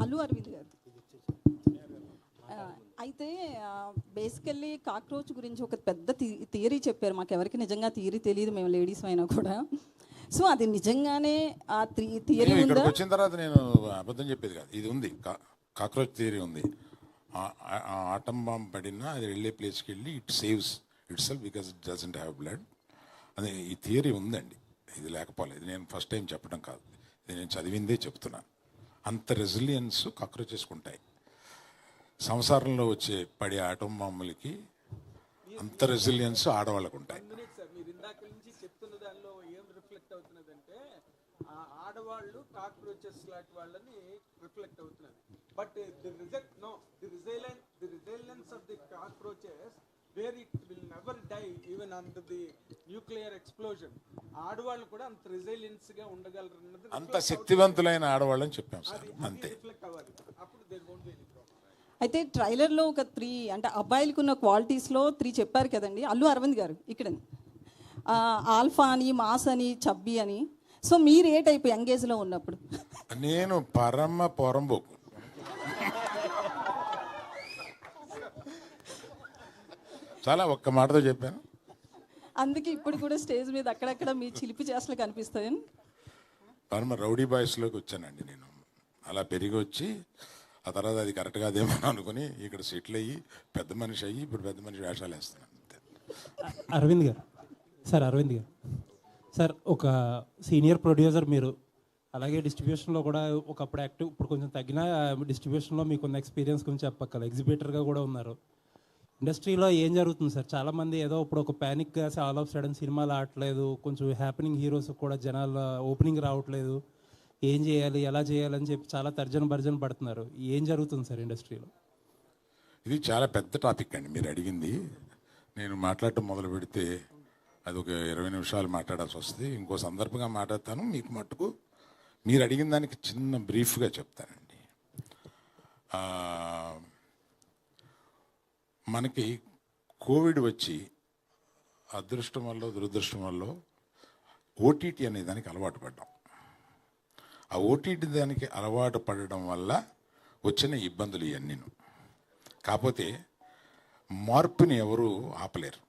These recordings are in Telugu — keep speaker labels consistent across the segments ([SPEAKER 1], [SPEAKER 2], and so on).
[SPEAKER 1] అల్లు అరవింద్ గారు. అయితే బేసికల్లీ కాక్రోచ్ గురించి ఒక పెద్ద థియరీ చెప్పారు. మాకు ఎవరికి నిజంగా థియరీ తెలియదు, మేము లేడీస్ అయినా కూడా. సో అది నిజంగానే ఆ థియరీ ఉందా?
[SPEAKER 2] వచ్చిన తర్వాత నేను అబద్ధం చెప్పేది కాదు, ఇది ఉంది, కాక్రోచ్ థియరీ ఉంది. ఆటం బాంబ్ పడినా అది వెళ్ళే ప్లేస్కి వెళ్ళి it saves it self because it doesn't have blood. అదే ఈ థియరీ ఉందండి, ఇది లేకపోలేదు. నేను ఫస్ట్ టైం చెప్పడం కాదు, ఇది నేను చదివిందే చెప్తున్నాను. అంత రెసిలియన్స్ కాక్రోచెస్కి ఉంటాయి. సంసారంలో వచ్చే పడే ఆటం బాంబులకి అంత రెసిలియన్స్ ఆడవాళ్ళకు ఉంటాయి.
[SPEAKER 3] మీరు ఇందాక నుంచి చెప్తున్న దానిలో ఏం రిఫ్లెక్ట్ అవుతున్నదంటే ఆడవాళ్ళు కాక్రోచెస్ లాంటి వాళ్ళని రిఫ్లెక్ట్ అవుతున్నది. But the resilience of the cockroaches where it will never die even under the nuclear explosion. ఆడవాళ్ళు కూడా అంత రెసిలియన్స్ గా ఉండగలరు అన్నది,
[SPEAKER 2] అంత శక్తివంతులైన ఆడవాళ్ళని చెప్పాం సార్, అంతే.
[SPEAKER 3] రిఫ్లెక్ట్ అవ్వాలి, అప్పుడు there won't be any problem.
[SPEAKER 1] అయితే ట్రైలర్లో ఒక 3 అంటే అబ్బాయిలకు ఉన్న క్వాలిటీస్లో 3 చెప్పారు కదండి అల్లు అరవింద్ గారు ఇక్కడ. ఆల్ఫా అని, మాస్ అని, చబ్బీ అని. సో మీరు ఏ టైప్ యంగేజ్లో ఉన్నప్పుడు?
[SPEAKER 2] నేను పరమ పొరంబోకు. చాలా ఒక్క మాటతో చెప్పాను.
[SPEAKER 1] అందుకే ఇప్పుడు కూడా స్టేజ్ మీద అక్కడక్కడ మీ చిలిపి చేష్టలు కనిపిస్తాయి.
[SPEAKER 2] పరమ రౌడీ బాయ్స్లోకి వచ్చానండి నేను. అలా పెరిగి వచ్చి ఆ తర్వాత అది కరెక్ట్ కాదేమో అనుకుని ఇక్కడ సెటిల్ అయ్యి పెద్ద మనిషి అయ్యి ఇప్పుడు పెద్ద మనిషి వేషాలు వేస్తున్నాను.
[SPEAKER 4] అరవింద్ గారు సార్, ఒక సీనియర్ ప్రొడ్యూసర్ మీరు, అలాగే డిస్ట్రిబ్యూషన్లో కూడా ఒకప్పుడు యాక్టివ్, ఇప్పుడు కొంచెం తగ్గిన డిస్ట్రిబ్యూషన్లో మీకున్న ఎక్స్పీరియన్స్ గురించి చెప్పక్కల. ఎగ్జిబిటర్గా కూడా ఉన్నారు. ఇండస్ట్రీలో ఏం జరుగుతుంది సార్? చాలామంది ఏదో ఇప్పుడు ఒక ప్యానిక్గా ఆల్ ఆఫ్ సడన్ సినిమాలు ఆడట్లేదు, కొంచెం హ్యాపెనింగ్ హీరోస్ కూడా జనాల ఓపెనింగ్ రావట్లేదు, ఏం చేయాలి ఎలా చేయాలని చెప్పి చాలా తర్జన పడుతున్నారు. ఏం జరుగుతుంది సార్ ఇండస్ట్రీలో?
[SPEAKER 2] ఇది చాలా పెద్ద టాపిక్ అండి మీరు అడిగింది. నేను మాట్లాడటం మొదలు పెడితే అది ఒక 20 నిమిషాలు మాట్లాడాల్సి వస్తుంది. ఇంకో సందర్భంగా మాట్లాడతాను. మీకు మట్టుకు మీరు అడిగిన దానికి చిన్న బ్రీఫ్గా చెప్తానండి. మనకి కోవిడ్ వచ్చి అదృష్టం వల్ల దురదృష్టం వల్ల ఓటీటీ అనే దానికి అలవాటు పడ్డాం. ఆ ఓటీటీ దానికి అలవాటు పడడం వల్ల వచ్చిన ఇబ్బందులు ఇవన్నీను. కాకపోతే మార్పుని ఎవరు ఆపలేరు.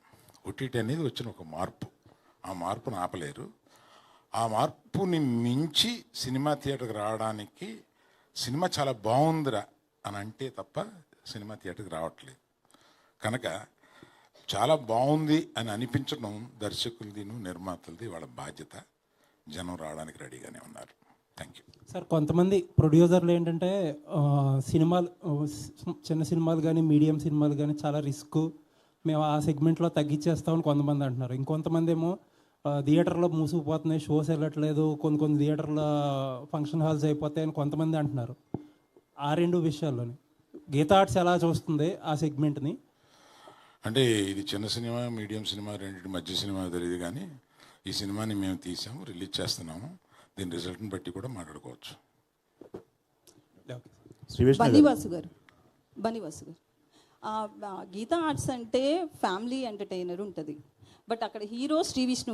[SPEAKER 2] ఓటీటీ అనేది వచ్చిన ఒక మార్పు, ఆ మార్పును ఆపలేరు. ఆ మార్పుని మించి సినిమా థియేటర్కి రావడానికి సినిమా చాలా బాగుందిరా అని అంటే తప్ప సినిమా థియేటర్కి రావట్లేదు. కనుక చాలా బాగుంది అని అనిపించడం దర్శకులది, నిర్మాతలది వాళ్ళ బాధ్యత. జనం రావడానికి రెడీగానే ఉన్నారు. Thank you
[SPEAKER 4] sir. కొంతమంది ప్రొడ్యూసర్లు ఏంటంటే సినిమాలు, చిన్న సినిమాలు కానీ మీడియం సినిమాలు కానీ చాలా రిస్క్, మేము ఆ సెగ్మెంట్లో తగ్గించేస్తామని కొంతమంది అంటున్నారు. ఇంకొంతమంది ఏమో థియేటర్లో మూసుకుపోతున్నాయి, షోస్ వెళ్ళట్లేదు, కొన్ని థియేటర్లో ఫంక్షన్ హాల్స్ అయిపోతాయని కొంతమంది అంటున్నారు. ఆ 2 విషయాల్లోని గీతా ఆర్ట్స్ ఎలా చూస్తుంది ఆ సెగ్మెంట్ని?
[SPEAKER 2] అంటే ఇది చిన్న సినిమా, మీడియం సినిమా, రెండింటి మధ్య సినిమా తెలియదు, కానీ ఈ సినిమాని మేము తీసాము, రిలీజ్ చేస్తున్నాము. దీని రిజల్ట్ని బట్టి కూడా మాట్లాడుకోవచ్చు.
[SPEAKER 1] బనివాసు గారు గీతా ఆర్ట్స్ అంటే ఫ్యామిలీ ఎంటర్టైనర్ ఉంటుంది, బట్ అక్కడ హీరో శ్రీ విష్ణు